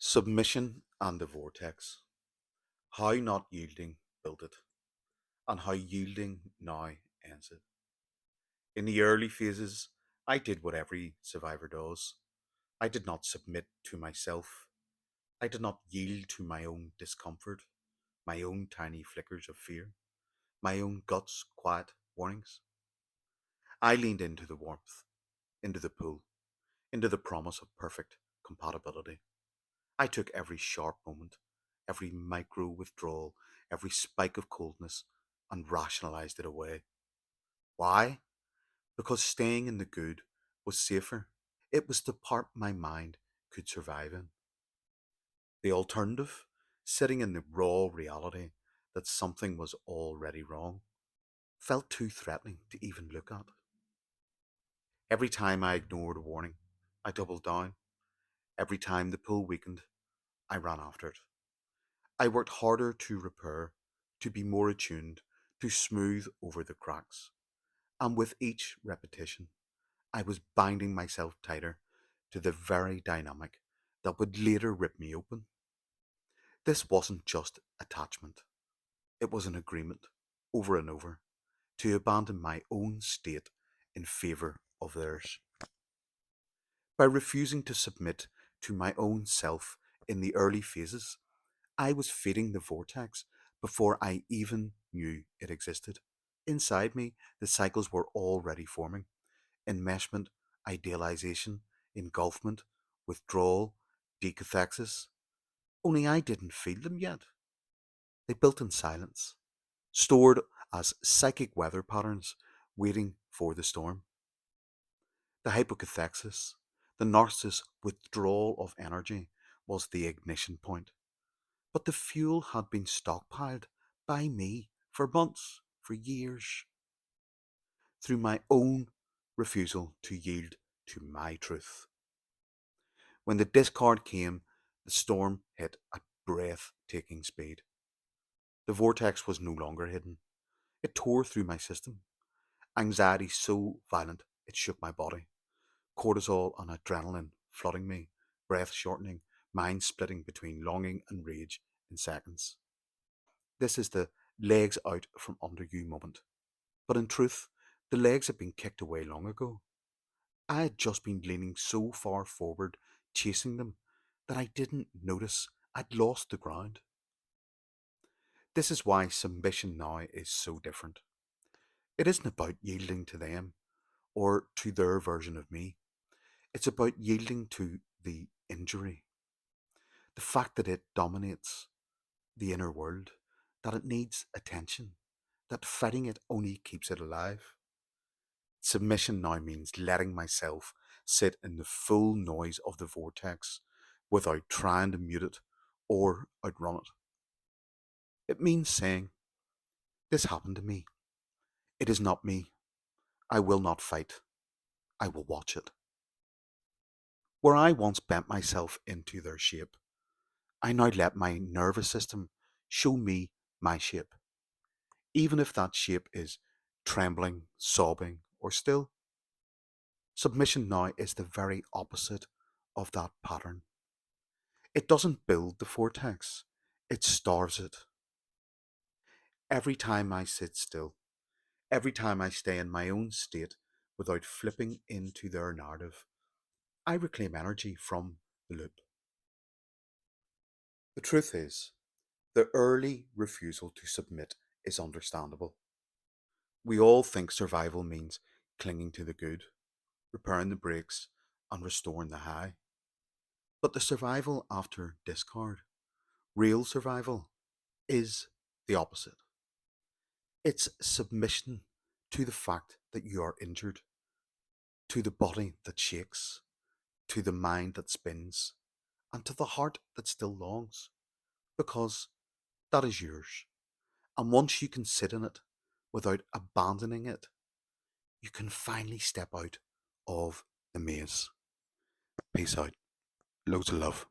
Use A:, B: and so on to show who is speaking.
A: Submission and the vortex. How not yielding built it, and how yielding now ends it. In the early phases, I did what every survivor does. I did not submit to myself. I did not yield to my own discomfort, my own tiny flickers of fear, my own guts' quiet warnings. I leaned into the warmth, into the pull, into the promise of perfect compatibility. I took every sharp moment, every micro-withdrawal, every spike of coldness, and rationalised it away. Why? Because staying in the good was safer. It was the part my mind could survive in. The alternative, sitting in the raw reality that something was already wrong, felt too threatening to even look at. Every time I ignored a warning, I doubled down. Every time the pull weakened, I ran after it. I worked harder to repair, to be more attuned, to smooth over the cracks. And with each repetition, I was binding myself tighter to the very dynamic that would later rip me open. This wasn't just attachment, it was an agreement, over and over, to abandon my own state in favour of theirs. By refusing to submit to my own self in the early phases, I was feeding the vortex before I even knew it existed. Inside me, the cycles were already forming: enmeshment, idealization, engulfment, withdrawal, decathexis. Only I didn't feel them yet. They built in silence, stored as psychic weather patterns waiting for the storm. The hypocathexis, the narcissist's withdrawal of energy, was the ignition point. But the fuel had been stockpiled by me for months, for years, through my own refusal to yield to my truth. When the discard came, the storm hit at breathtaking speed. The vortex was no longer hidden. It tore through my system. Anxiety so violent it shook my body. Cortisol and adrenaline flooding me, breath shortening, mind splitting between longing and rage in seconds. This is the legs out from under you moment. But in truth, the legs had been kicked away long ago. I had just been leaning so far forward, chasing them, that I didn't notice I'd lost the ground. This is why submission now is so different. It isn't about yielding to them or to their version of me. It's about yielding to the injury, the fact that it dominates the inner world, that it needs attention, that fighting it only keeps it alive. Submission now means letting myself sit in the full noise of the vortex without trying to mute it or outrun it. It means saying, "This happened to me. It is not me. I will not fight. I will watch it." Where I once bent myself into their shape, I now let my nervous system show me my shape, even if that shape is trembling, sobbing, or still. Submission now is the very opposite of that pattern. It doesn't build the vortex, it starves it. Every time I sit still, every time I stay in my own state without flipping into their narrative, I reclaim energy from the loop. The truth is, the early refusal to submit is understandable. We all think survival means clinging to the good, repairing the breaks, and restoring the high. But the survival after discard, real survival, is the opposite. It's submission to the fact that you are injured, to the body that shakes, to the mind that spins, and to the heart that still longs, because that is yours. And once you can sit in it without abandoning it, you can finally step out of the maze. Peace out. Loads of love.